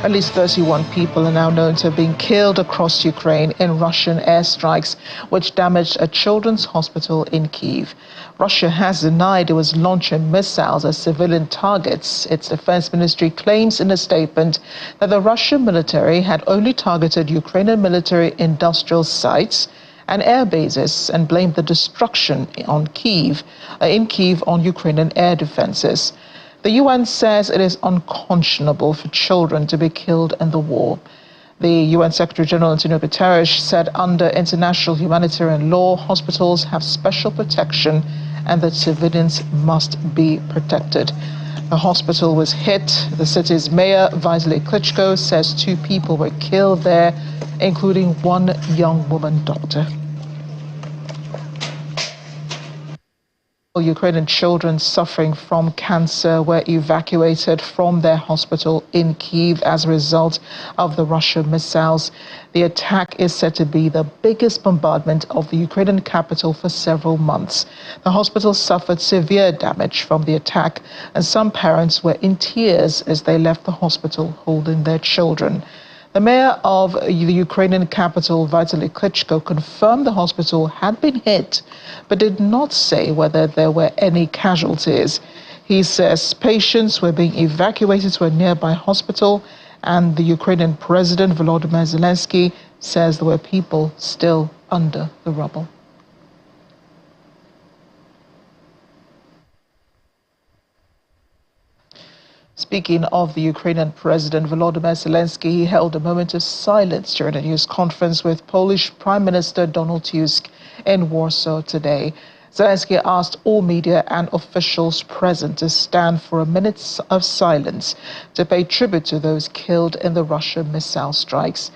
At least 31 people are now known to have been killed across Ukraine in Russian airstrikes, which damaged a children's hospital in Kyiv. Russia has denied it was launching missiles at civilian targets. Its defense ministry claims in a statement that the Russian military had only targeted Ukrainian military industrial sites and air bases and blamed the destruction in Kyiv on Ukrainian air defenses. The UN says it is unconscionable for children to be killed in the war. The UN Secretary General Antonio Guterres said under international humanitarian law, hospitals have special protection and that civilians must be protected. The hospital was hit. The city's mayor, Vitaly Klitschko, says 2 people were killed there, including 1 young woman doctor. Ukrainian children suffering from cancer were evacuated from their hospital in Kyiv as a result of the Russian missiles. The attack is said to be the biggest bombardment of the Ukrainian capital for several months. The hospital suffered severe damage from the attack, and some parents were in tears as they left the hospital holding their children. The mayor of the Ukrainian capital, Vitaly Klitschko, confirmed the hospital had been hit, but did not say whether there were any casualties. He says patients were being evacuated to a nearby hospital, and the Ukrainian President, Volodymyr Zelensky, says there were people still under the rubble. Speaking of the Ukrainian President Volodymyr Zelensky, he held a moment of silence during a news conference with Polish Prime Minister Donald Tusk in Warsaw today. Zelensky asked all media and officials present to stand for a minute of silence to pay tribute to those killed in the Russian missile strikes,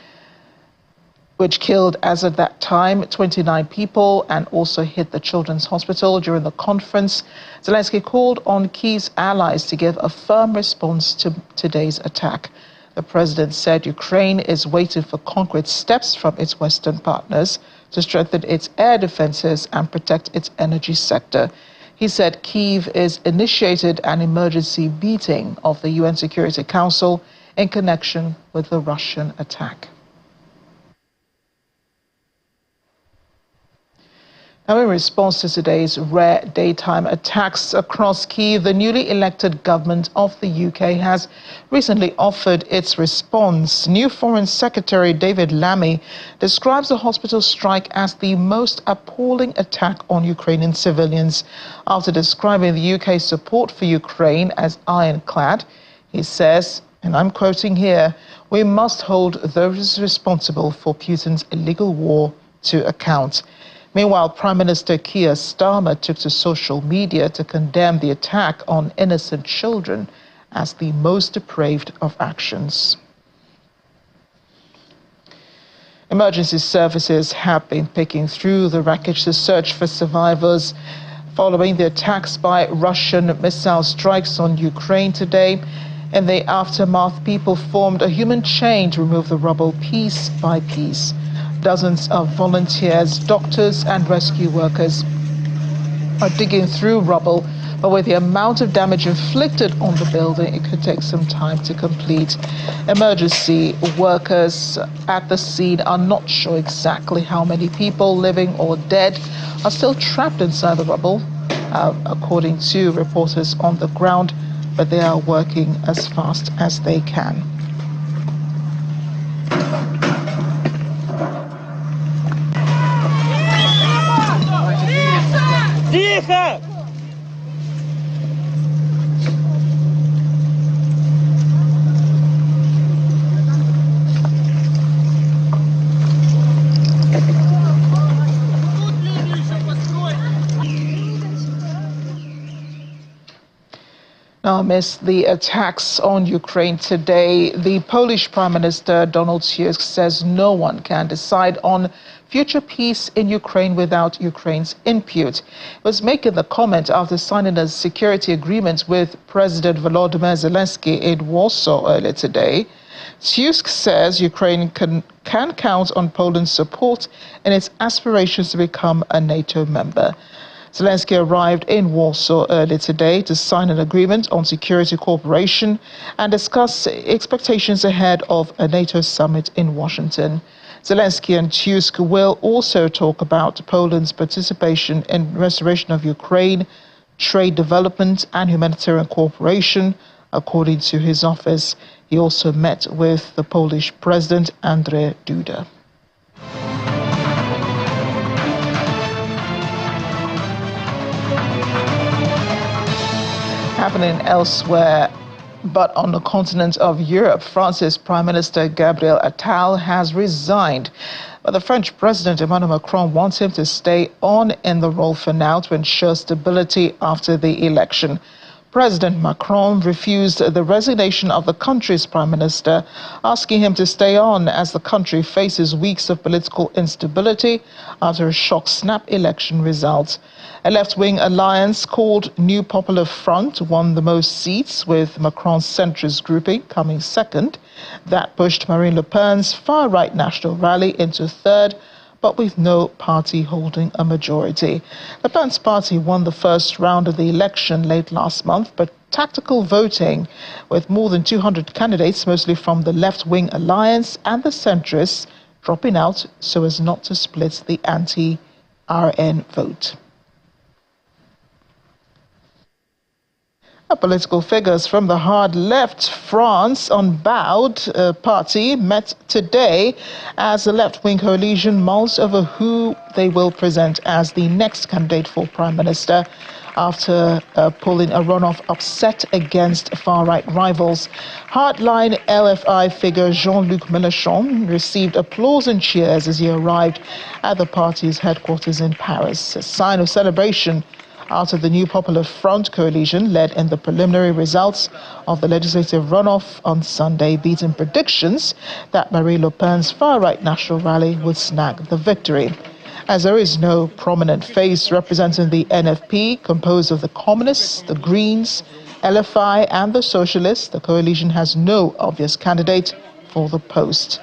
which killed, as of that time, 29 people and also hit the children's hospital. During the conference, Zelensky called on Kyiv's allies to give a firm response to today's attack. The president said Ukraine is waiting for concrete steps from its Western partners to strengthen its air defenses and protect its energy sector. He said Kyiv is initiated an emergency meeting of the UN Security Council in connection with the Russian attack. Now, in response to today's rare daytime attacks across Kyiv, the newly elected government of the UK has recently offered its response. New Foreign Secretary David Lammy describes the hospital strike as the most appalling attack on Ukrainian civilians. After describing the UK's support for Ukraine as ironclad, he says, and I'm quoting here, "We must hold those responsible for Putin's illegal war to account." Meanwhile, Prime Minister Keir Starmer took to social media to condemn the attack on innocent children as the most depraved of actions. Emergency services have been picking through the wreckage to search for survivors following the attacks by Russian missile strikes on Ukraine today. In the aftermath, people formed a human chain to remove the rubble piece by piece. Dozens of volunteers, doctors and rescue workers are digging through rubble, but with the amount of damage inflicted on the building, it could take some time to complete. Emergency workers at the scene are not sure exactly how many people, living or dead, are still trapped inside the rubble, according to reporters on the ground, but they are working as fast as they can. Now, amidst the attacks on Ukraine today, the Polish Prime Minister Donald Tusk says no one can decide on future peace in Ukraine without Ukraine's input. He was making the comment after signing a security agreement with President Volodymyr Zelensky in Warsaw earlier today. Tusk says Ukraine can count on Poland's support in its aspirations to become a NATO member. Zelensky arrived in Warsaw early today to sign an agreement on security cooperation and discuss expectations ahead of a NATO summit in Washington. Zelensky and Tusk will also talk about Poland's participation in restoration of Ukraine, trade development and humanitarian cooperation, according to his office. He also met with the Polish President Andrzej Duda. Happening elsewhere, but on the continent of Europe, France's Prime Minister Gabriel Attal has resigned. But the French President Emmanuel Macron wants him to stay on in the role for now to ensure stability after the election. President Macron refused the resignation of the country's prime minister, asking him to stay on as the country faces weeks of political instability after a shock snap election result. A left-wing alliance called New Popular Front won the most seats, with Macron's centrist grouping coming second. That pushed Marine Le Pen's far-right National Rally into third, but with no party holding a majority. Le Pen's party won the first round of the election late last month, but tactical voting, with more than 200 candidates, mostly from the left-wing alliance and the centrists, dropping out so as not to split the anti-RN vote. Political figures from the hard left France unbowed party met today as the left-wing coalition mulls over who they will present as the next candidate for prime minister after pulling a runoff upset against far-right rivals. Hardline LFI figure Jean-Luc Mélenchon received applause and cheers as he arrived at the party's headquarters in Paris, a sign of celebration after the New Popular Front coalition led in the preliminary results of the legislative runoff on Sunday, beating predictions that Marine Le Pen's far-right National Rally would snag the victory. As there is no prominent face representing the NFP, composed of the Communists, the Greens, LFI and the Socialists, the coalition has no obvious candidate for the post.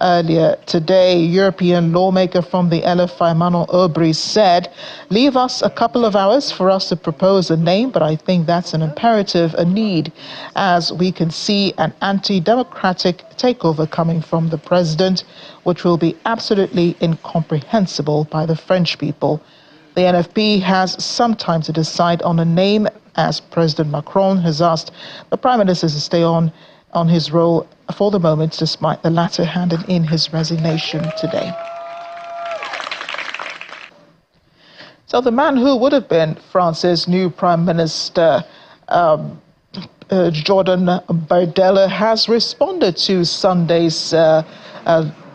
Earlier today, European lawmaker from the LFI, Manon Aubry, said, "Leave us a couple of hours for us to propose a name, but I think that's an imperative, a need, as we can see an anti-democratic takeover coming from the president, which will be absolutely incomprehensible by the French people." The NFP has some time to decide on a name, as President Macron has asked the Prime Minister to stay on his role for the moment, despite the latter handing in his resignation today. So the man who would have been France's new Prime Minister, Jordan Bardella, has responded to Sunday's, I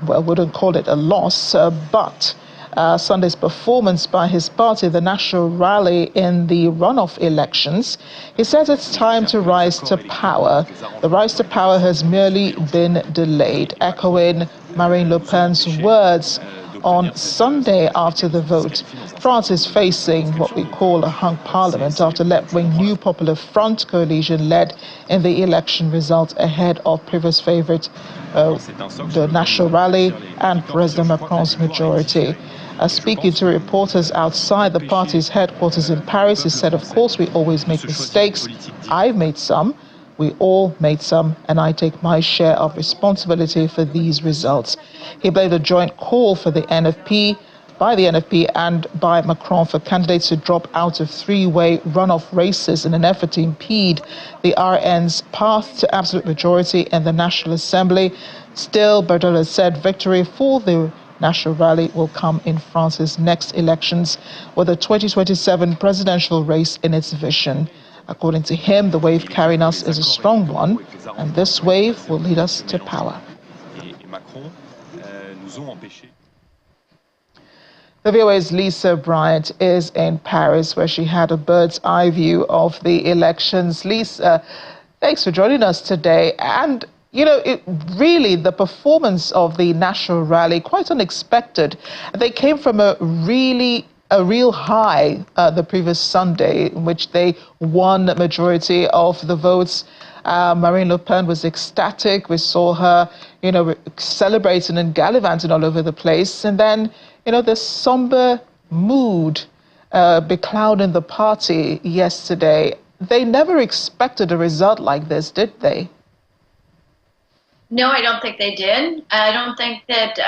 wouldn't call it a loss, but Sunday's performance by his party, the National Rally, in the runoff elections. He says it's time to rise to power. The rise to power has merely been delayed, echoing Marine Le Pen's words on Sunday after the vote. France is facing what we call a hung parliament after left-wing New Popular Front coalition led in the election result ahead of previous favourite, the National Rally, and President Macron's majority. Speaking to reporters outside the party's headquarters in Paris, he said, "Of course, we always make mistakes. I've made some. We all made some, and I take my share of responsibility for these results." He blamed a joint call for the NFP, by the NFP and by Macron for candidates to drop out of three-way runoff races in an effort to impede the RN's path to absolute majority in the National Assembly. Still, Bardella said victory for the National Rally will come in France's next elections, with the 2027 presidential race in its vision. According to him, the wave carrying us is a strong one, and this wave will lead us to power. The VOA's Lisa Bryant is in Paris, where she had a bird's eye view of the elections. Lisa, thanks for joining us today. And you know, really, the performance of the National Rally, quite unexpected. They came from a real high the previous Sunday, in which they won the majority of the votes. Marine Le Pen was ecstatic. We saw her, celebrating and gallivanting all over the place. And then, the somber mood beclouding the party yesterday. They never expected a result like this, did they? No, I don't think they did. I don't think that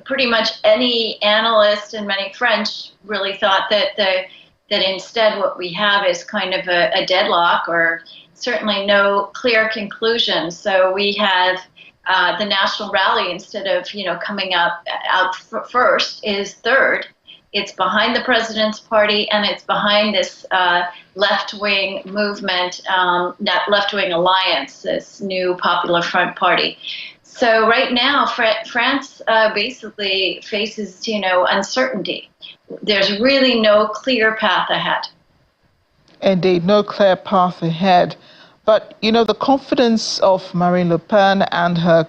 pretty much any analyst and many French really thought that instead what we have is kind of a deadlock, or certainly no clear conclusion. So we have the national rally, instead of coming out first, is third. It's behind the president's party, and it's behind this left-wing movement, left-wing alliance, this new Popular Front party. So right now, France basically faces, uncertainty. There's really no clear path ahead. Indeed, no clear path ahead. But, the confidence of Marine Le Pen and her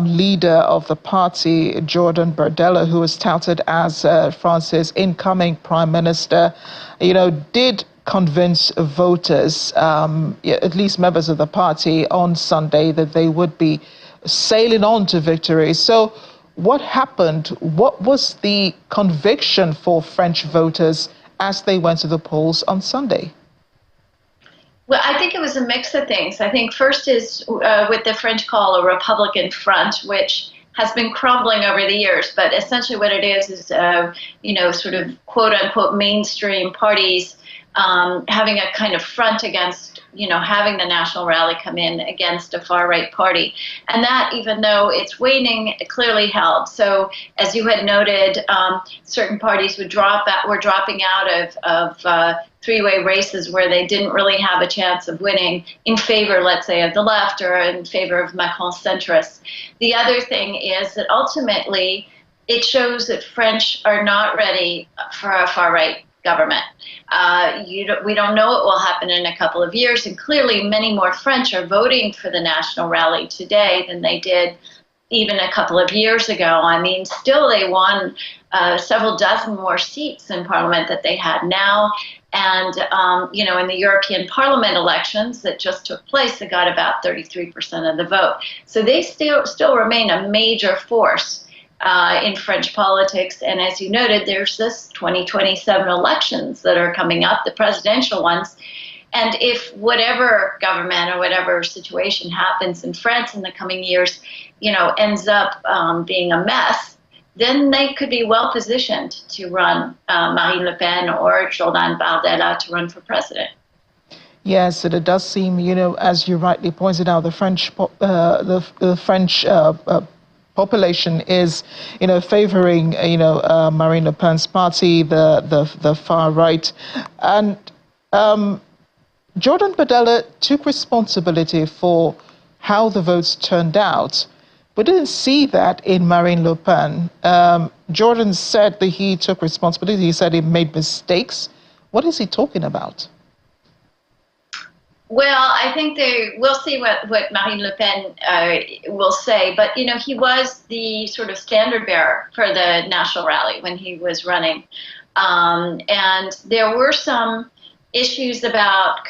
leader of the party, Jordan Bardella, who was touted as France's incoming prime minister, did convince voters, at least members of the party, on Sunday that they would be sailing on to victory. So what happened? What was the conviction for French voters as they went to the polls on Sunday? Well, I think it was a mix of things. I think first is what the French call a Republican front, which has been crumbling over the years. But essentially what it is sort of quote unquote mainstream parties having a kind of front against, having the national rally come in against a far right party. And that, even though it's waning, it clearly held. So as you had noted, certain parties were dropping out of three-way races where they didn't really have a chance of winning in favor, let's say, of the left, or in favor of Macron's centrists. The other thing is that ultimately it shows that French are not ready for a far-right government. We don't know what will happen in a couple of years, and clearly many more French are voting for the national rally today than they did even a couple of years ago. I mean, still they won several dozen more seats in Parliament that they had now. And, in the European Parliament elections that just took place, they got about 33% of the vote. So they still remain a major force in French politics. And as you noted, there's this 2027 elections that are coming up, the presidential ones. And if whatever government or whatever situation happens in France in the coming years, ends up being a mess, then they could be well positioned to run Marine Le Pen or Jordan Bardella to run for president. Yes, it does seem, as you rightly pointed out, the French population is, favoring, Marine Le Pen's party, the far right, and Jordan Bardella took responsibility for how the votes turned out. We didn't see that in Marine Le Pen. Jordan said that he took responsibility. He said he made mistakes. What is he talking about? Well, I think we'll see what Marine Le Pen will say. But, he was the sort of standard bearer for the national rally when he was running. And there were some issues about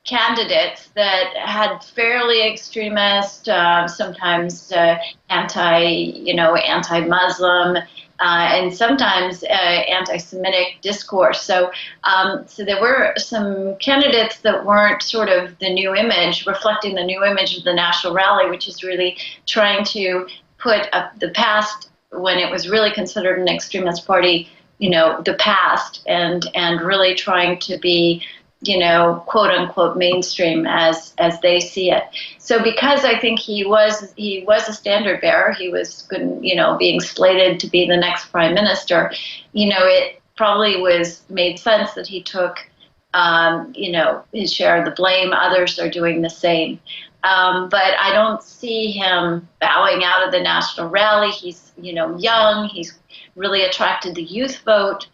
candidates that had fairly extremist, sometimes anti-Muslim, and sometimes anti-Semitic discourse. So there were some candidates that weren't sort of the new image, reflecting the new image of the national rally, which is really trying to put the past, when it was really considered an extremist party, the past, and really trying to be, quote unquote mainstream as they see it. So because I think he was a standard bearer, he was good, being slated to be the next prime minister, it probably made sense that he took his share of the blame. Others are doing the same. But I don't see him bowing out of the national rally. He's, young. He's really attracted the youth vote.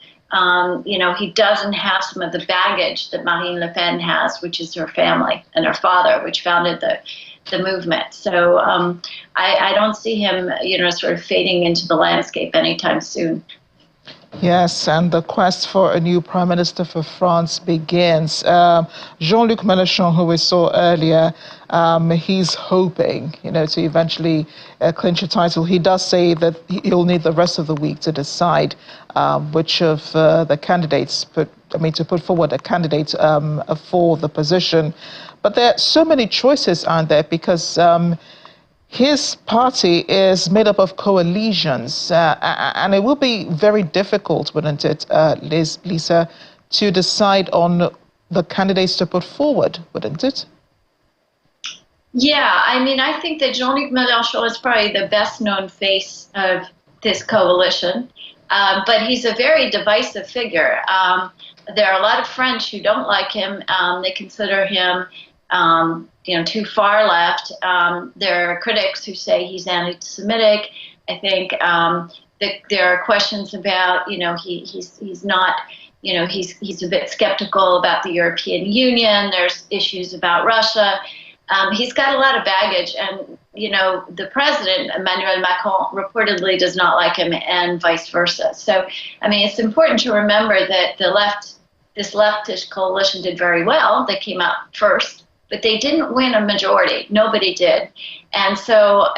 He doesn't have some of the baggage that Marine Le Pen has, which is her family and her father, which founded the movement. So I don't see him, sort of fading into the landscape anytime soon. Yes, and the quest for a new prime minister for France begins. Jean-Luc Mélenchon, who we saw earlier, he's hoping, to eventually clinch a title. He does say that he'll need the rest of the week to decide which of the candidates to put forward a candidate for the position. But there are so many choices, aren't there? Because his party is made up of coalitions, and it will be very difficult, wouldn't it, Lisa, to decide on the candidates to put forward, wouldn't it? Yeah, I mean, I think that Jean-Luc Mélenchon is probably the best-known face of this coalition, but he's a very divisive figure. There are a lot of French who don't like him. They consider him too far left. There are critics who say he's anti-Semitic. I think that there are questions about, he's not, he's a bit skeptical about the European Union. There's issues about Russia. He's got a lot of baggage, and the president, Emmanuel Macron, reportedly does not like him, and vice versa. So, I mean, it's important to remember that this leftist coalition did very well. They came out first, but they didn't win a majority. Nobody did. And so,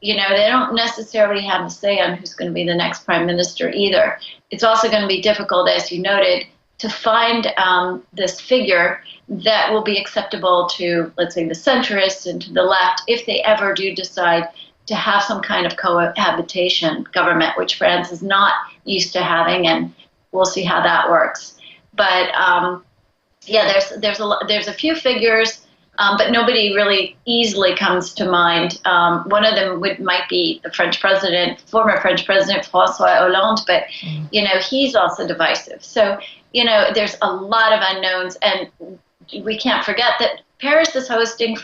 they don't necessarily have a say on who's going to be the next prime minister either. It's also going to be difficult, as you noted, to find this figure that will be acceptable to, let's say, the centrists and to the left if they ever do decide to have some kind of cohabitation government, which France is not used to having, and we'll see how that works. But there's a few figures, but nobody really easily comes to mind. One of them might be the former French president François Hollande, but he's also divisive. So there's a lot of unknowns, and we can't forget that France is hosting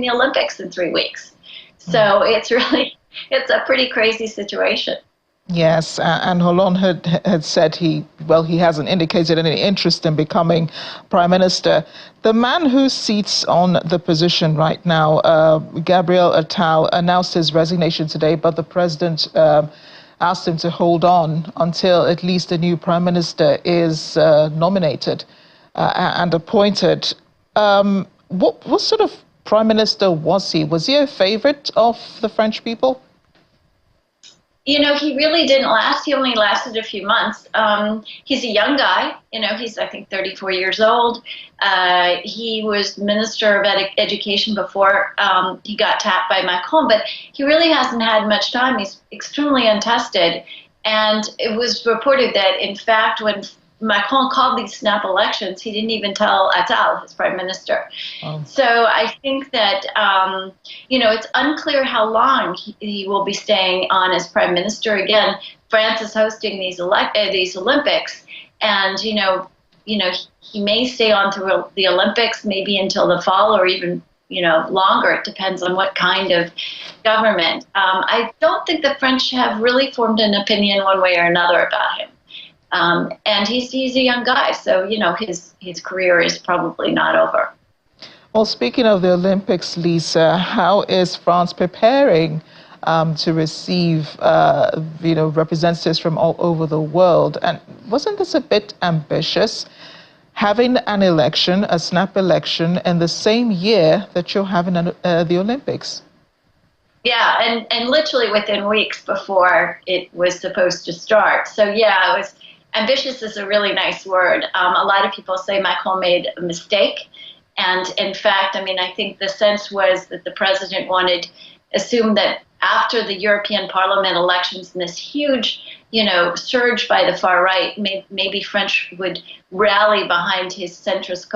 the Olympics in 3 weeks. So it's a pretty crazy situation. Yes, and Hollande had said he hasn't indicated any interest in becoming prime minister. The man who sits on the position right now, Gabriel Attal, announced his resignation today, but the president asked him to hold on until at least a new prime minister is nominated and appointed. What sort of prime minister was he? Was he a favorite of the French people? He really didn't last. He only lasted a few months. He's a young guy. He's, I think, 34 years old. He was Minister of Education before he got tapped by Macron, but he really hasn't had much time. He's extremely untested. And it was reported that, in fact, when Macron called these snap elections, he didn't even tell Attal, his prime minister. Oh. So I think that, it's unclear how long he will be staying on as prime minister. Again, France is hosting these Olympics, and, he may stay on through the Olympics, maybe until the fall or even, longer. It depends on what kind of government. I don't think the French have really formed an opinion one way or another about him. And he's a young guy, so his career is probably not over. Well, speaking of the Olympics, Lisa, how is France preparing to receive representatives from all over the world? And wasn't this a bit ambitious, having an election, a snap election, in the same year that you're having the Olympics? Yeah, and literally within weeks before it was supposed to start. So yeah, it was. Ambitious is a really nice word. A lot of people say Macron made a mistake. And in fact, I think the sense was that the president assumed that after the European Parliament elections and this huge, surge by the far right, maybe French would rally behind his centrist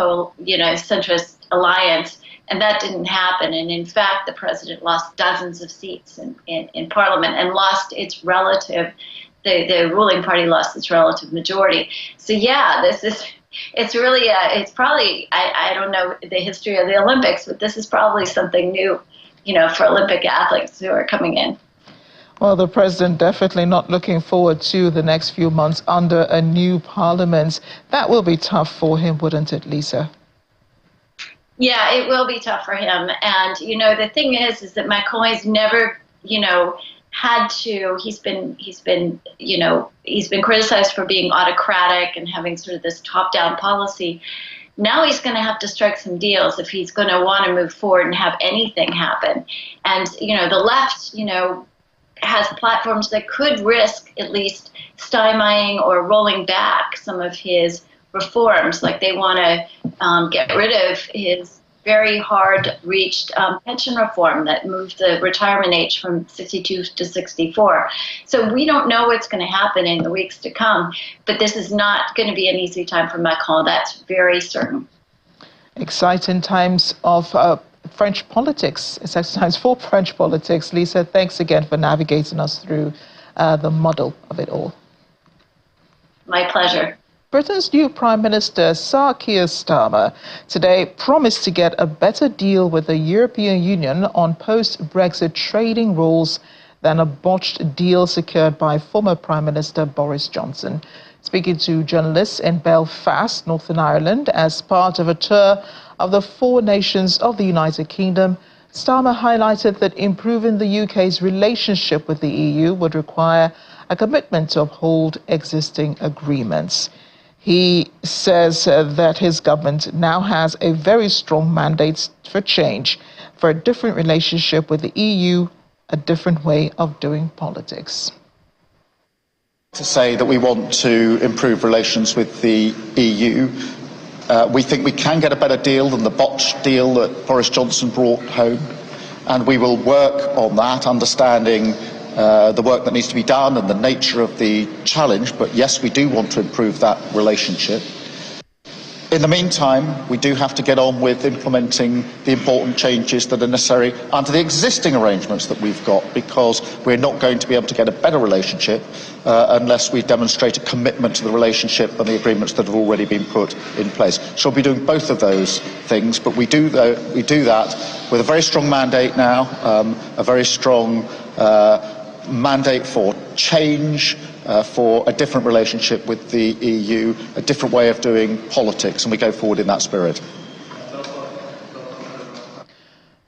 alliance. And that didn't happen. And in fact, the president lost dozens of seats in Parliament and lost its relative. The ruling party lost its relative majority. So yeah, it's probably, I don't know the history of the Olympics, but this is probably something new, for Olympic athletes who are coming in. Well, the president definitely not looking forward to the next few months under a new parliament. That will be tough for him, wouldn't it, Lisa? Yeah, it will be tough for him. And, the thing is that Macron has never, he's been criticized for being autocratic and having sort of this top-down policy. Now he's going to have to strike some deals if he's going to want to move forward and have anything happen. And, the left, has platforms that could risk at least stymieing or rolling back some of his reforms. Like they want to get rid of his very hard-reached pension reform that moved the retirement age from 62 to 64. So we don't know what's going to happen in the weeks to come, but this is not going to be an easy time for Macron. That's very certain. Exciting times of French politics. Exciting times for French politics. Lisa, thanks again for navigating us through the muddle of it all. My pleasure. Britain's new Prime Minister, Sir Keir Starmer, today promised to get a better deal with the European Union on post-Brexit trading rules than a botched deal secured by former Prime Minister Boris Johnson. Speaking to journalists in Belfast, Northern Ireland, as part of a tour of the 4 nations of the United Kingdom, Starmer highlighted that improving the UK's relationship with the EU would require a commitment to uphold existing agreements. He says that his government now has a very strong mandate for change, for a different relationship with the EU, a different way of doing politics. To say that we want to improve relations with the EU. We think we can get a better deal than the botched deal that Boris Johnson brought home, and we will work on that, understanding the work that needs to be done and the nature of the challenge. But yes, we do want to improve that relationship. In the meantime, we do have to get on with implementing the important changes that are necessary under the existing arrangements that we've got, because we're not going to be able to get a better relationship unless we demonstrate a commitment to the relationship and the agreements that have already been put in place. So we'll be doing both of those things, but we do that with a very strong mandate now, a very strong mandate for change, for a different relationship with the EU, a different way of doing politics, and we go forward in that spirit.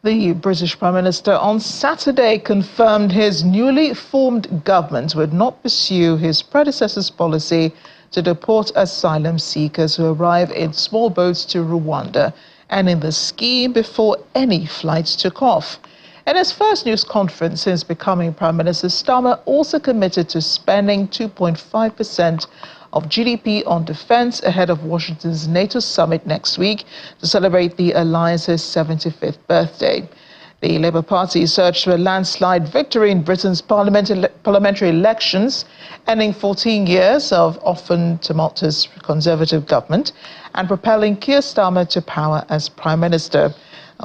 The British Prime Minister on Saturday confirmed his newly formed government would not pursue his predecessor's policy to deport asylum seekers who arrive in small boats to Rwanda, and in the scheme before any flights took off. In his first news conference since becoming Prime Minister, Starmer also committed to spending 2.5% of GDP on defense ahead of Washington's NATO summit next week to celebrate the alliance's 75th birthday. The Labour Party surged to a landslide victory in Britain's parliamentary elections, ending 14 years of often tumultuous Conservative government and propelling Keir Starmer to power as Prime Minister.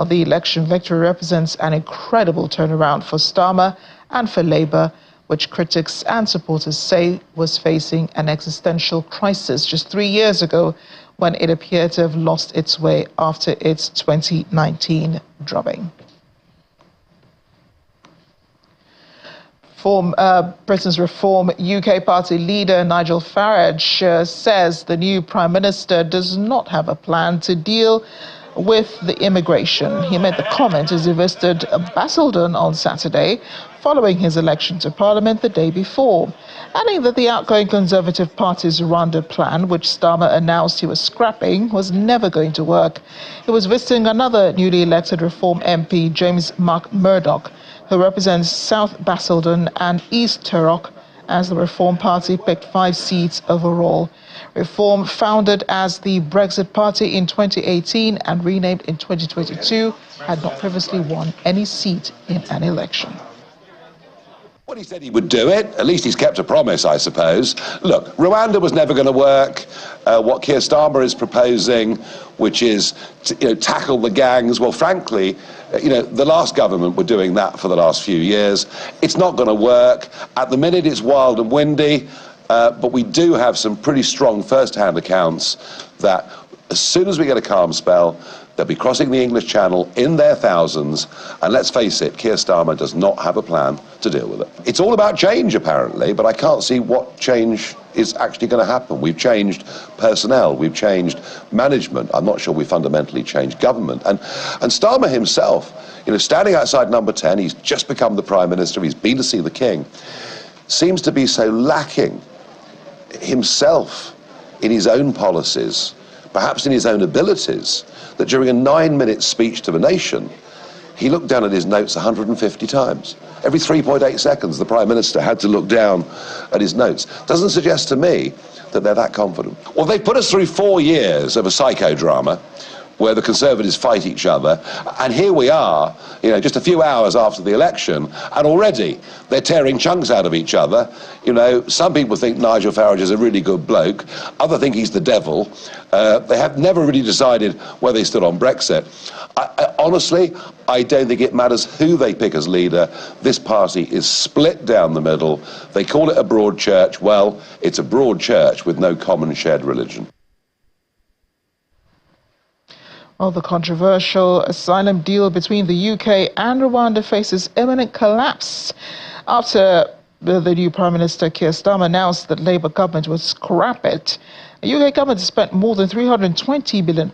The election victory represents an incredible turnaround for Starmer and for Labour, which critics and supporters say was facing an existential crisis just 3 years ago when it appeared to have lost its way after its 2019 drubbing. Britain's Reform UK party leader Nigel Farage says the new Prime Minister does not have a plan to deal with the immigration. He made the comment as he visited Basildon on Saturday, following his election to Parliament the day before, adding that the outgoing Conservative Party's Rwanda plan, which Starmer announced he was scrapping, was never going to work. He was visiting another newly elected Reform MP, James Mark Murdoch, who represents South Basildon and East Turok, as the Reform Party picked 5 seats overall. Reform, founded as the Brexit Party in 2018 and renamed in 2022, had not previously won any seat in an election. Well, he said he would do it. At least he's kept a promise, I suppose. Look, Rwanda was never going to work. What Keir Starmer is proposing, which is to, tackle the gangs, well, frankly, the last government were doing that for the last few years. It's not going to work. At the minute, it's wild and windy, but we do have some pretty strong first-hand accounts that As soon as we get a calm spell, they'll be crossing the English Channel in their thousands, and let's face it, Keir Starmer does not have a plan to deal with it. It's all about change, apparently, but I can't see what change is actually going to happen. We've changed personnel, we've changed management. I'm not sure we fundamentally changed government. And Starmer himself, standing outside Number 10, he's just become the Prime Minister, he's been to see the King, seems to be so lacking himself in his own policies, perhaps in his own abilities, that during a 9-minute speech to the nation, he looked down at his notes 150 times. Every 3.8 seconds, the Prime Minister had to look down at his notes. Doesn't suggest to me that they're that confident. Well, they've put us through 4 years of a psychodrama where the Conservatives fight each other, and here we are, just a few hours after the election, and already they're tearing chunks out of each other. Some people think Nigel Farage is a really good bloke, others think he's the devil. They have never really decided where they stood on Brexit. Honestly, I don't think it matters who they pick as leader. This party is split down the middle. They call it a broad church. Well, it's a broad church with no common shared religion. Well, the controversial asylum deal between the UK and Rwanda faces imminent collapse after the new Prime Minister Keir Starmer announced that Labour government would scrap it. The UK government has spent more than £320 billion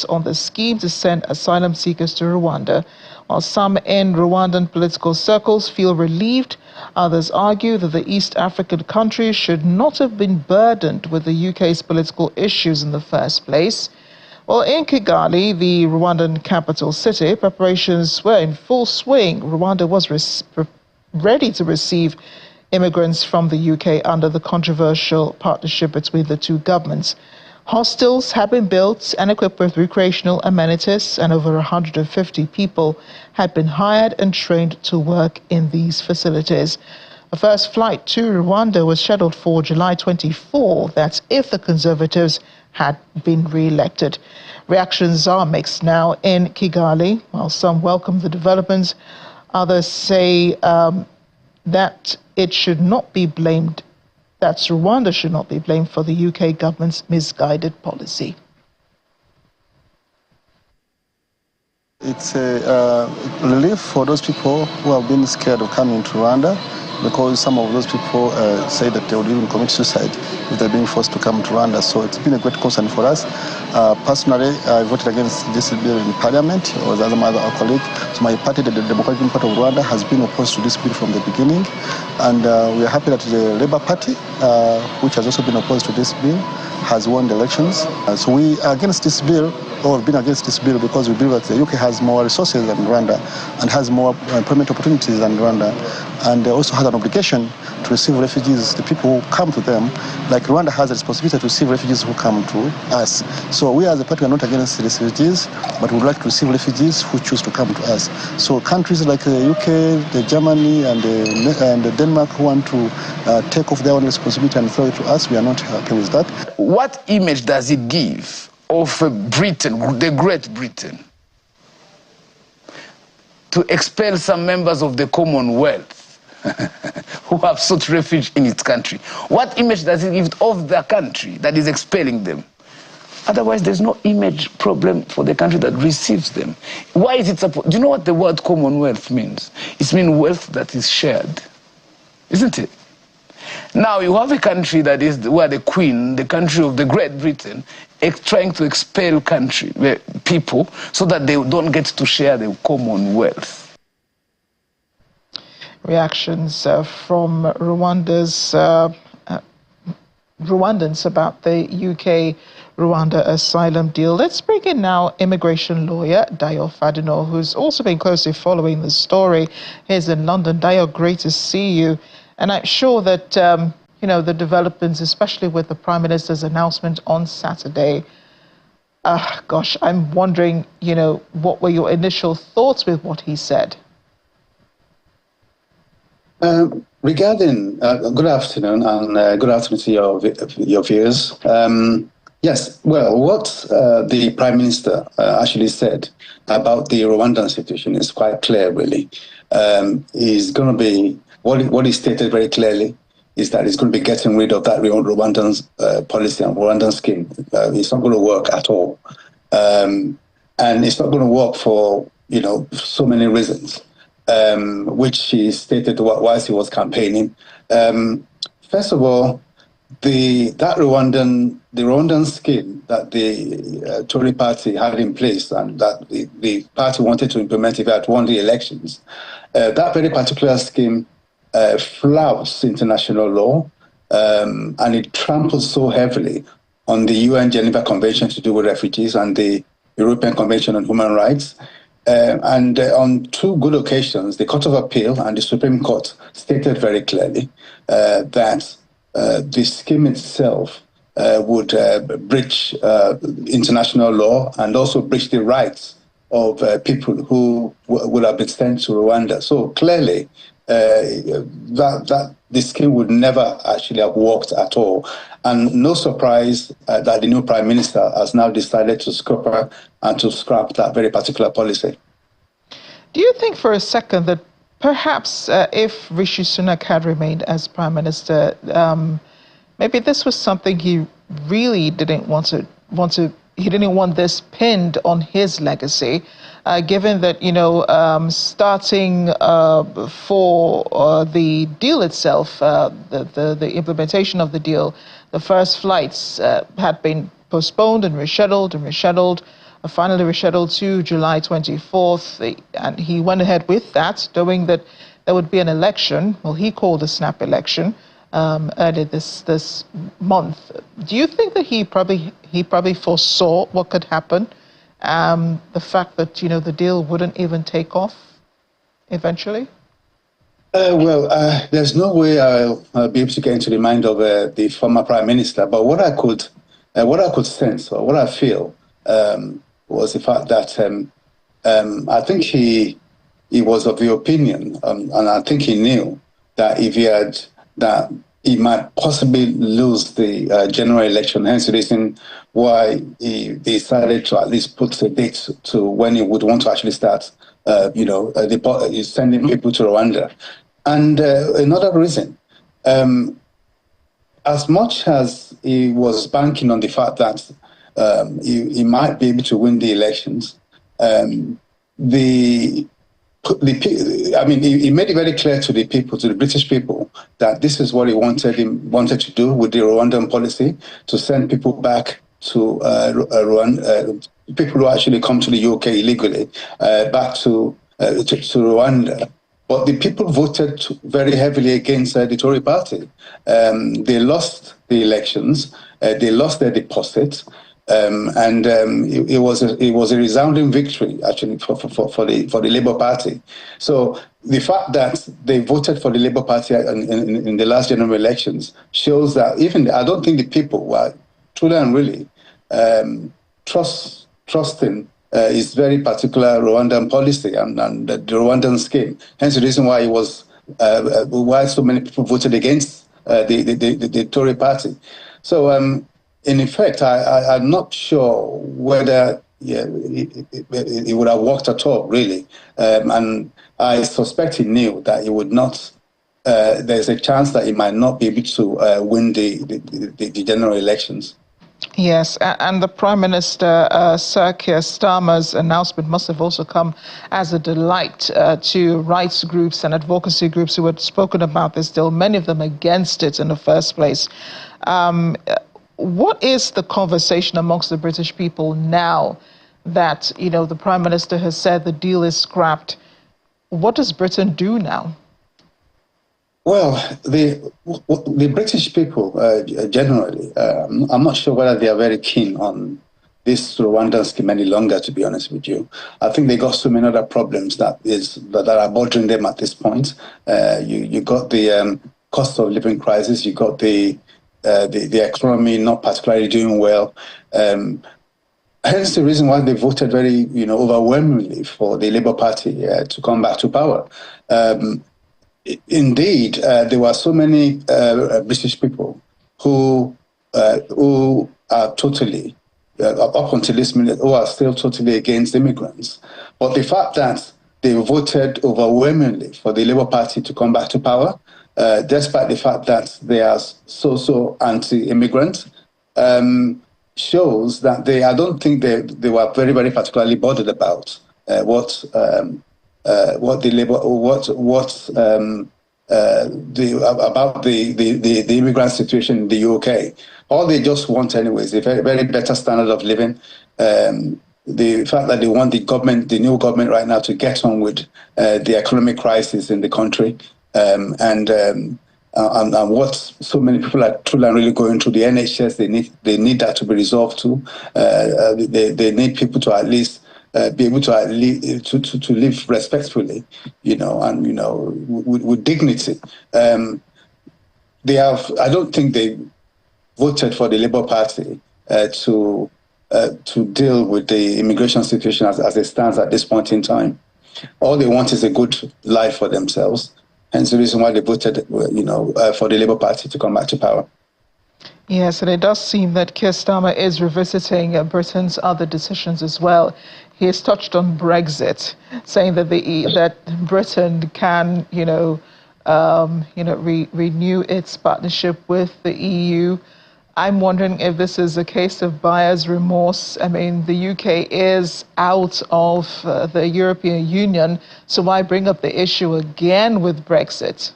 on the scheme to send asylum seekers to Rwanda. While some in Rwandan political circles feel relieved, others argue that the East African country should not have been burdened with the UK's political issues in the first place. Well, in Kigali, the Rwandan capital city, preparations were in full swing. Rwanda was ready to receive immigrants from the UK under the controversial partnership between the two governments. Hostels have been built and equipped with recreational amenities, and over 150 people had been hired and trained to work in these facilities. The first flight to Rwanda was scheduled for July 24. That's if the Conservatives had been re-elected. Reactions are mixed now in Kigali. While some welcome the developments, others say that it should not be blamed, that Rwanda should not be blamed for the UK government's misguided policy. It's a relief for those people who have been scared of coming to Rwanda, because some of those people say that they would even commit suicide if they're being forced to come to Rwanda. So it's been a great concern for us. Personally, I voted against this bill in Parliament, or as my other colleague. So my party, the Democratic Party of Rwanda, has been opposed to this bill from the beginning. And we are happy that the Labour Party, which has also been opposed to this bill, has won the elections. So we are against this bill, or have been against this bill, because we believe that the UK has more resources than Rwanda and has more employment opportunities than Rwanda, and also has an obligation to receive refugees, the people who come to them, like Rwanda has a responsibility to receive refugees who come to us. So we as a party are not against the refugees, but we would like to receive refugees who choose to come to us. So countries like the UK, the Germany, and the Denmark who want to take off their own responsibility and throw it to us, we are not happy with that. What image does it give of Britain, the Great Britain, to expel some members of the Commonwealth who have sought refuge in its country? What image does it give of the country that is expelling them? Otherwise, there's no image problem for the country that receives them. Why is it supposed? Do you know what the word Commonwealth means? It means wealth that is shared, isn't it? Now you have a country that is where the Queen, the country of the Great Britain, is trying to expel people so that they don't get to share the Commonwealth. Reactions from Rwandans about the UK-Rwanda asylum deal. Let's bring in now immigration lawyer Dayo Fadino, who's also been closely following the story. He's in London. Dayo, great to see you. And I'm sure that, the developments, especially with the Prime Minister's announcement on Saturday, I'm wondering, what were your initial thoughts with what he said? Regarding, good afternoon, and good afternoon to your viewers. Yes, well, what the Prime Minister actually said about the Rwandan situation is quite clear, really. Is going to be, what he stated very clearly is that it's going to be getting rid of that Rwandan policy and Rwandan scheme. It's not going to work at all. And it's not going to work for, so many reasons, which he stated whilst he was campaigning. First of all, the Rwandan scheme that the Tory party had in place and that the party wanted to implement if it had won the elections, that very particular scheme flouts international law, and it tramples so heavily on the UN Geneva Convention to do with refugees and the European Convention on Human Rights. And on two good occasions, the Court of Appeal and the Supreme Court stated very clearly that the scheme itself would breach international law and also breach the rights of people who would have been sent to Rwanda. So clearly, that the scheme would never actually have worked at all. And no surprise that the new Prime Minister has now decided to scrap that very particular policy. Do you think for a second that perhaps if Rishi Sunak had remained as Prime Minister, maybe this was something he really didn't he didn't want this pinned on his legacy, given that, starting for the deal itself, the implementation of the deal, the first flights had been postponed and rescheduled, finally rescheduled to July 24th. And he went ahead with that, knowing that there would be an election. Well, he called a snap election earlier this month. Do you think that he probably foresaw what could happen? The fact that, the deal wouldn't even take off eventually? There's no way I'll be able to get into the mind of the former Prime Minister. But what I could sense, or what I feel, was the fact that I think he was of the opinion, and I think he knew that that he might possibly lose the general election. Hence the reason why he decided to at least put a date to when he would want to actually start, sending people to Rwanda. And another reason, as much as he was banking on the fact that he might be able to win the elections, he made it very clear to the British people, that this is what he wanted to do with the Rwandan policy, to send people back to Rwanda, people who actually come to the UK illegally, back to Rwanda. But the people voted very heavily against the Tory party. They lost the elections, they lost their deposits. It was a resounding victory actually for the Labour Party. So the fact that they voted for the Labour Party in the last general elections shows that I don't think the people were truly and really trusting his very particular Rwandan policy and the Rwandan scheme. Hence the reason why why so many people voted against the Tory party. So. In effect, I'm not sure whether it would have worked at all, really. And I suspect he knew that he would not. There's a chance that he might not be able to win the general elections. Yes, and the Prime Minister, Sir Keir Starmer's announcement must have also come as a delight to rights groups and advocacy groups who had spoken about this deal, many of them against it in the first place. What is the conversation amongst the British people now that, the Prime Minister has said the deal is scrapped? What does Britain do now? Well, the British people generally, I'm not sure whether they are very keen on this Rwandan scheme any longer, to be honest with you. I think they got so many other problems that are bothering them at this point. You got the cost of living crisis, you got the economy not particularly doing well. Hence the reason why they voted very, overwhelmingly for the Labour Party to come back to power. Indeed, there were so many British people who are totally, up until this minute, who are still totally against immigrants. But the fact that they voted overwhelmingly for the Labour Party to come back to power despite the fact that they are so anti-immigrant, shows that I don't think they were very particularly bothered about what the Labour about the immigrant situation in the UK. All they just want anyway is a very better standard of living. The fact that they want the new government right now to get on with the economic crisis in the country, and what so many people are truly and really going through. The NHS, they need that to be resolved too. They need people to at least be able to live respectfully, and with dignity. I don't think they voted for the Labour Party to deal with the immigration situation as it stands at this point in time. All they want is a good life for themselves, hence the reason why they voted, for the Labour Party to come back to power. Yes, and it does seem that Keir Starmer is revisiting Britain's other decisions as well. He has touched on Brexit, saying that that Britain can, renew its partnership with the EU. I'm wondering if this is a case of buyer's remorse. I mean, the UK is out of the European Union, so why bring up the issue again with Brexit?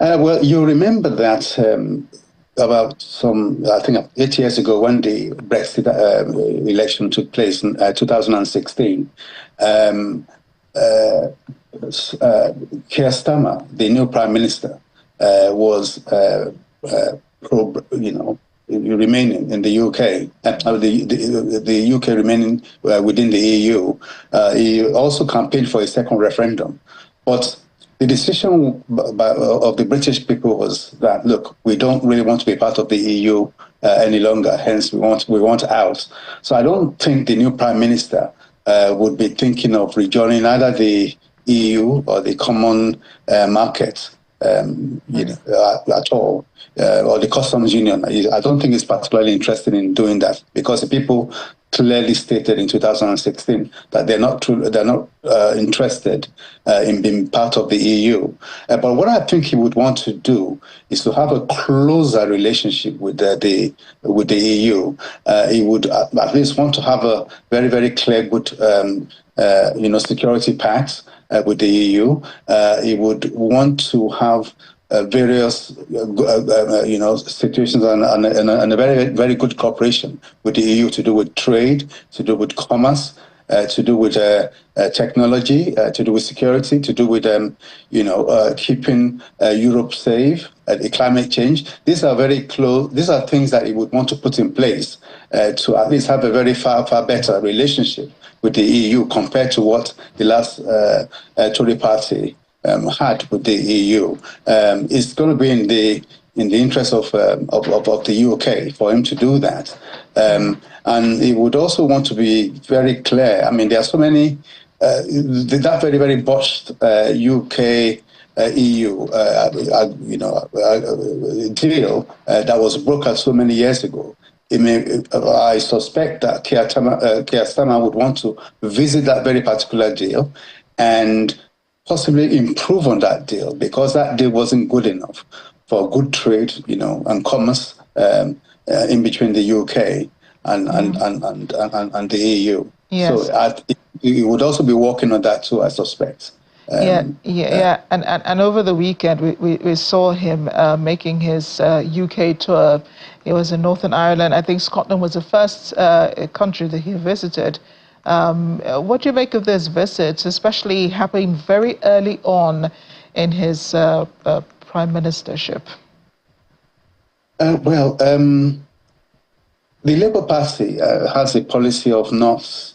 Well, you remember that about 8 years ago, when the Brexit election took place in 2016, Keir Starmer, the new Prime Minister, was remaining in the UK, the UK remaining within the EU. He also campaigned for a second referendum. But the decision of the British people was that, look, we don't really want to be part of the EU any longer, hence we want out. So I don't think the new Prime Minister would be thinking of rejoining either the EU or the common market at all, or the customs union. I don't think he's particularly interested in doing that, because the people clearly stated in 2016 that they're not interested in being part of the EU. But what I think he would want to do is to have a closer relationship with the EU. He would at least want to have a very clear, good security pact with the EU. He would want to have various situations and a very good cooperation with the EU to do with trade, to do with commerce, to do with technology, to do with security, to do with keeping Europe safe, the climate change. These are very close. These are things that he would want to put in place to at least have a very far better relationship with the EU compared to what the last Tory party had with the EU. It's going to be in the interest of the UK for him to do that. And he would also want to be very clear. I mean, there are so many, that very botched UK EU deal that was brokered so many years ago. I suspect that Keir Starmer would want to visit that very particular deal and possibly improve on that deal, because that deal wasn't good enough for good trade, and commerce in between the UK and the EU. Yes. So he would also be working on that too, I suspect. And over the weekend we saw him making his UK tour. He was in Northern Ireland. I think Scotland was the first country that he visited. What do you make of this visit, especially happening very early on in his prime ministership? The Labour Party has a policy of not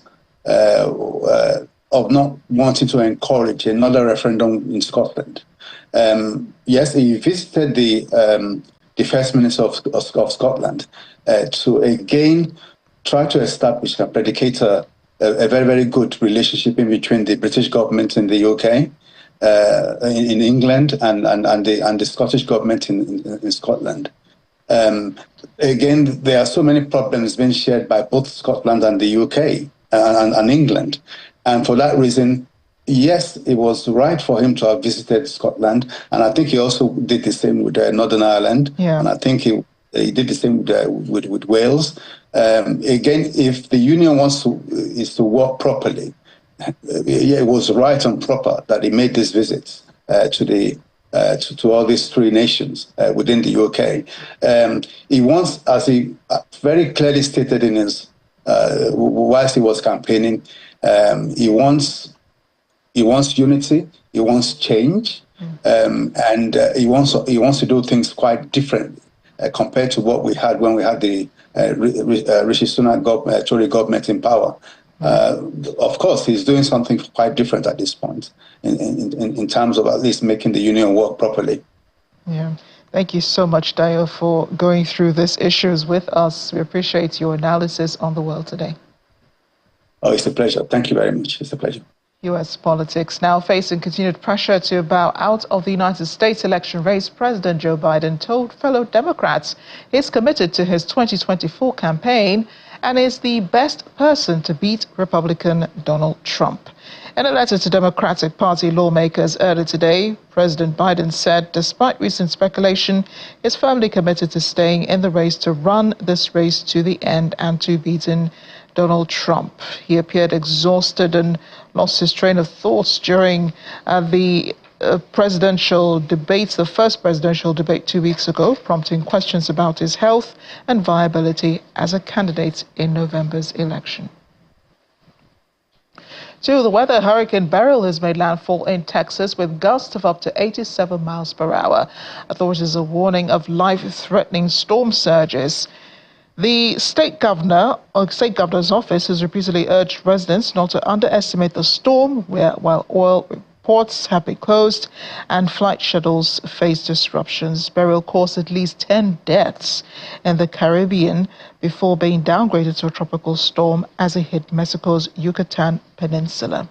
wanting to encourage another referendum in Scotland. Yes, he visited the First Minister of Scotland to again try to establish and predicate a very good relationship in between the British government in the UK, in England, and the Scottish government in Scotland. Again, there are so many problems being shared by both Scotland and the UK and England. And for that reason, yes, it was right for him to have visited Scotland, and I think he also did the same with Northern Ireland, and I think he did the same with Wales. Again, if the union is to work properly, yeah, it was right and proper that he made this visit to all these three nations within the UK. He wants, as he very clearly stated in his whilst he was campaigning, he wants unity, he wants change, and he wants to do things quite differently compared to what we had when we had the Rishi Sunak Tory government in power. Of course, he's doing something quite different at this point in terms of at least making the union work properly. Yeah. Thank you so much, Dayo, for going through these issues with us. We appreciate your analysis on the world today. Oh, it's a pleasure. Thank you very much. It's a pleasure. U.S. politics now facing continued pressure to bow out of the United States election race. President Joe Biden told fellow Democrats he's committed to his 2024 campaign and is the best person to beat Republican Donald Trump. In a letter to Democratic Party lawmakers earlier today, President Biden said despite recent speculation, he's firmly committed to staying in the race to run this race to the end and to beating Donald Trump. He appeared exhausted and lost his train of thoughts during the presidential debates, the first presidential debate 2 weeks ago, prompting questions about his health and viability as a candidate in November's election. To the weather, Hurricane Beryl has made landfall in Texas with gusts of up to 87 miles per hour. Authorities are warning of life-threatening storm surges. The state governor's office has repeatedly urged residents not to underestimate the storm, while oil ports have been closed and flight schedules face disruptions. Beryl caused at least 10 deaths in the Caribbean before being downgraded to a tropical storm as it hit Mexico's Yucatan Peninsula.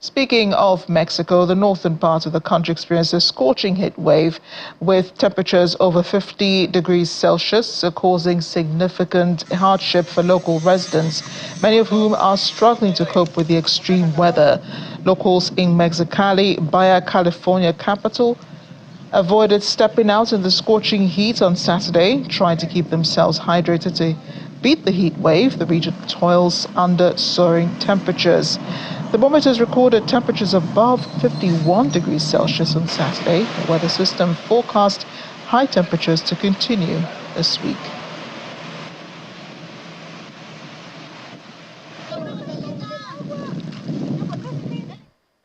Speaking of Mexico, the northern part of the country experienced a scorching heat wave with temperatures over 50 degrees Celsius, causing significant hardship for local residents, many of whom are struggling to cope with the extreme weather. Locals in Mexicali, Baja California capital, avoided stepping out in the scorching heat on Saturday, trying to keep themselves hydrated to beat the heat wave. The region toils under soaring temperatures. Thermometers recorded temperatures above 51 degrees Celsius on Saturday. The weather system forecast high temperatures to continue this week.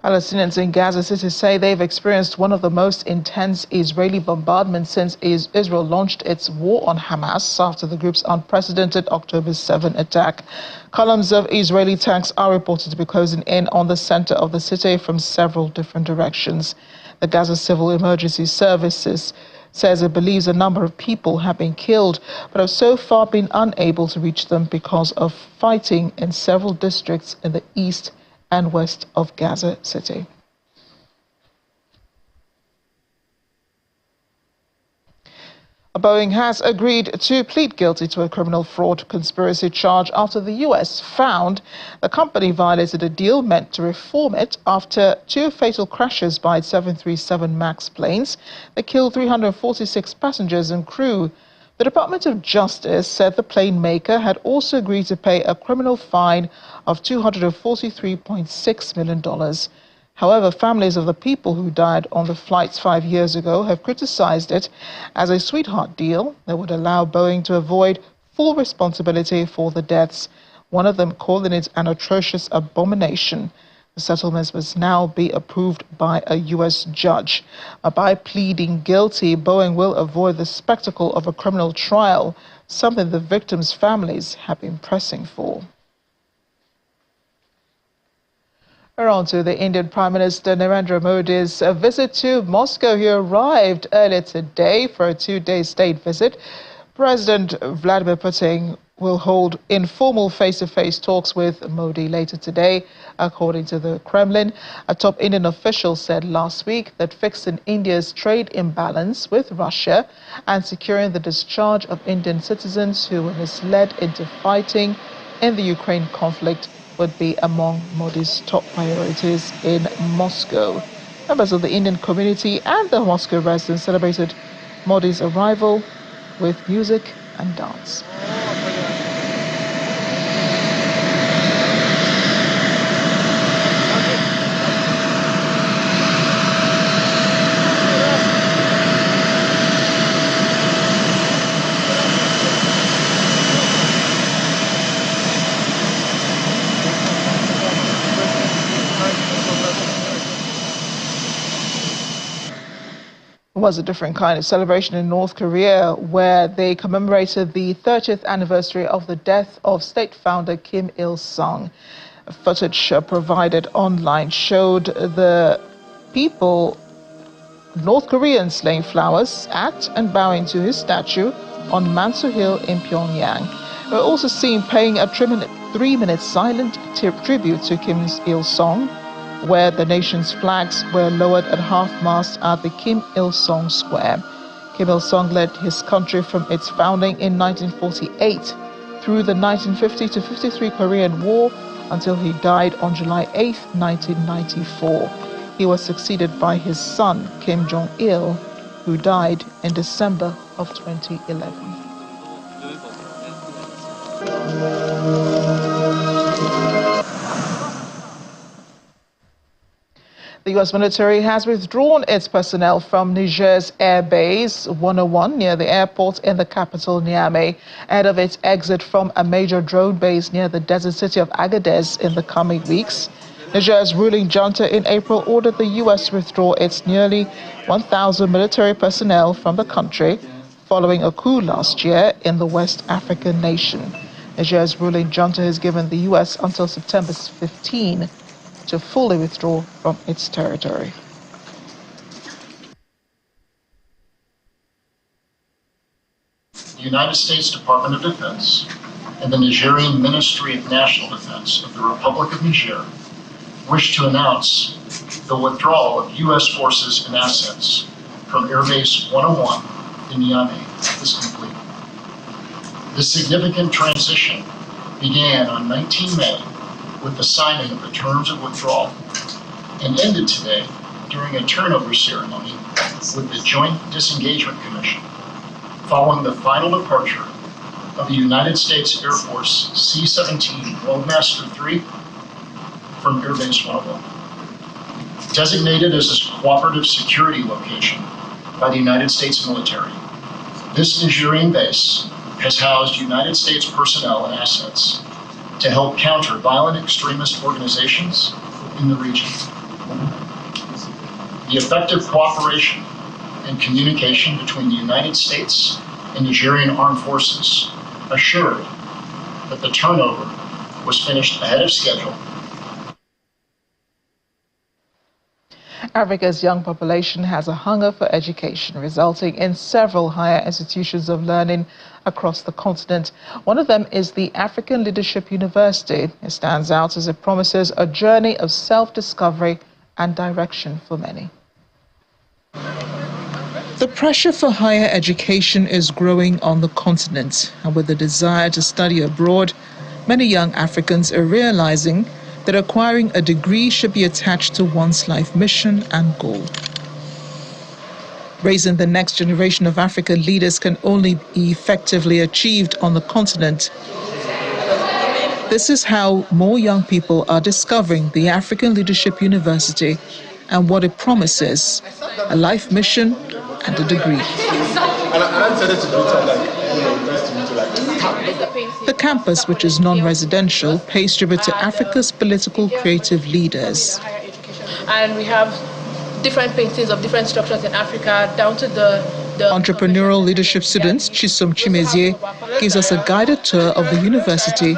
Palestinians in Gaza City say they've experienced one of the most intense Israeli bombardments since Israel launched its war on Hamas after the group's unprecedented October 7 attack. Columns of Israeli tanks are reported to be closing in on the center of the city from several different directions. The Gaza Civil Emergency Services says it believes a number of people have been killed, but have so far been unable to reach them because of fighting in several districts in the east and west of Gaza City. Boeing has agreed to plead guilty to a criminal fraud conspiracy charge after the U.S. found the company violated a deal meant to reform it after 2 fatal crashes by its 737 MAX planes that killed 346 passengers and crew. The Department of Justice said the plane maker had also agreed to pay a criminal fine of $243.6 million. However, families of the people who died on the flights 5 years ago have criticized it as a sweetheart deal that would allow Boeing to avoid full responsibility for the deaths, one of them calling it an atrocious abomination. The settlements must now be approved by a U.S. judge. By pleading guilty, Boeing will avoid the spectacle of a criminal trial, something the victims' families have been pressing for. We're on to the Indian Prime Minister Narendra Modi's visit to Moscow. He arrived earlier today for a 2-day state visit. President Vladimir Putin will hold informal face-to-face talks with Modi later today, according to the Kremlin. A top Indian official said last week that fixing India's trade imbalance with Russia and securing the discharge of Indian citizens who were misled into fighting in the Ukraine conflict would be among Modi's top priorities in Moscow. Members of the Indian community and the Moscow residents celebrated Modi's arrival with music and dance. Was a different kind of celebration in North Korea, where they commemorated the 30th anniversary of the death of state founder Kim Il-sung. Footage provided online showed the people, North Koreans, laying flowers at and bowing to his statue on Mansu Hill in Pyongyang. We're also seen paying a 3-minute silent tribute to Kim Il-sung, where the nation's flags were lowered at half-mast at the Kim Il-sung Square. Kim Il-sung led his country from its founding in 1948 through the 1950 to 53 Korean War until he died on July 8, 1994. He was succeeded by his son, Kim Jong-il, who died in December of 2011. The U.S. military has withdrawn its personnel from Niger's air base 101 near the airport in the capital Niamey, ahead of its exit from a major drone base near the desert city of Agadez in the coming weeks. Niger's ruling junta in April ordered the U.S. to withdraw its nearly 1,000 military personnel from the country, following a coup last year in the West African nation. Niger's ruling junta has given the U.S. until September 15 to fully withdraw from its territory. The United States Department of Defense and the Nigerian Ministry of National Defense of the Republic of Niger wish to announce the withdrawal of U.S. forces and assets from Air Base 101 in Niamey is complete. This significant transition began on 19 May with the signing of the terms of withdrawal and ended today during a turnover ceremony with the Joint Disengagement Commission, following the final departure of the United States Air Force C-17 Roadmaster 3 from Air Base 101. Designated as a cooperative security location by the United States military, this Nigerian base has housed United States personnel and assets to help counter violent extremist organizations in the region. The effective cooperation and communication between the United States and Nigerian armed forces assured that the turnover was finished ahead of schedule. Africa's young population has a hunger for education, resulting in several higher institutions of learning across the continent. One of them is the African Leadership University. It stands out as it promises a journey of self-discovery and direction for many. The pressure for higher education is growing on the continent, and with the desire to study abroad, many young Africans are realizing that acquiring a degree should be attached to one's life mission and goal. Raising the next generation of African leaders can only be effectively achieved on the continent. This is how more young people are discovering the African Leadership University and what it promises: a life mission and a degree. The campus, which is non-residential, pays tribute to Africa's political creative leaders. And we have different paintings of different structures in Africa, down to the Entrepreneurial leadership student Chisom Chimezie gives us a guided tour of the university,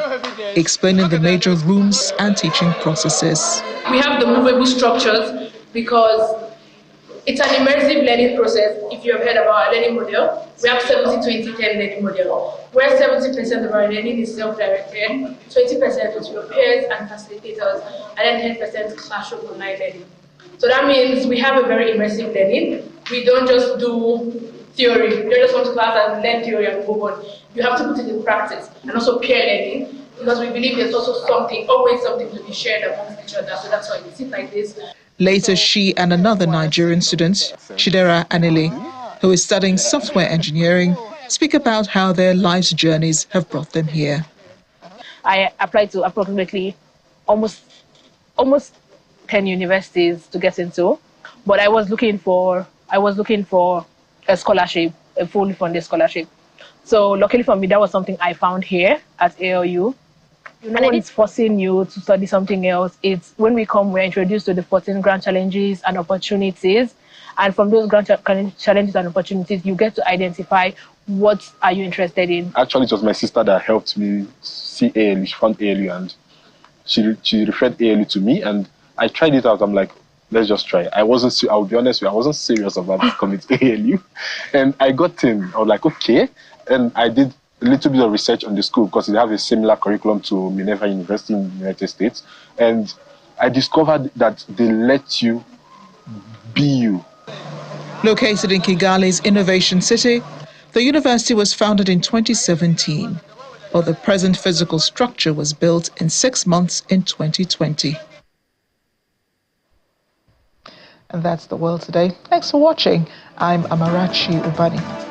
explaining the major rooms and teaching processes. We have the movable structures because it's an immersive learning process. If you have heard about our learning model, we have 70-20-10 learning model, where 70% of our learning is self-directed, 20% with your peers and facilitators, and then 10% classroom online learning. So that means we have a very immersive learning. We don't just do theory. We don't just want to class and learn theory and move on. You have to put it in practice, and also peer learning. because we believe there's also always something to be shared amongst each other. So that's why we sit like this. Later, she and another Nigerian student, Chidera Anile, who is studying software engineering, speak about how their life's journeys have brought them here. I applied to approximately almost 10 universities to get into, but I was looking for a scholarship, a fully funded scholarship. So luckily for me, that was something I found here at ALU. You know, when it's forcing you to study something else, it's when we come, we're introduced to the 14 grand challenges and opportunities. And from those grand challenges and opportunities, you get to identify what are you interested in. Actually, it was my sister that helped me see ALU. She found ALU and she referred ALU to me, and I tried it out. I'm like, let's just try. I'll be honest with you, I wasn't serious about coming to ALU. And I got in. I was like, okay. And I did a little bit of research on the school because they have a similar curriculum to Minerva University in the United States. And I discovered that they let you be you. Located in Kigali's Innovation City, the university was founded in 2017, but the present physical structure was built in 6 months in 2020. And that's the world today. Thanks for watching. I'm Amarachi Ubani.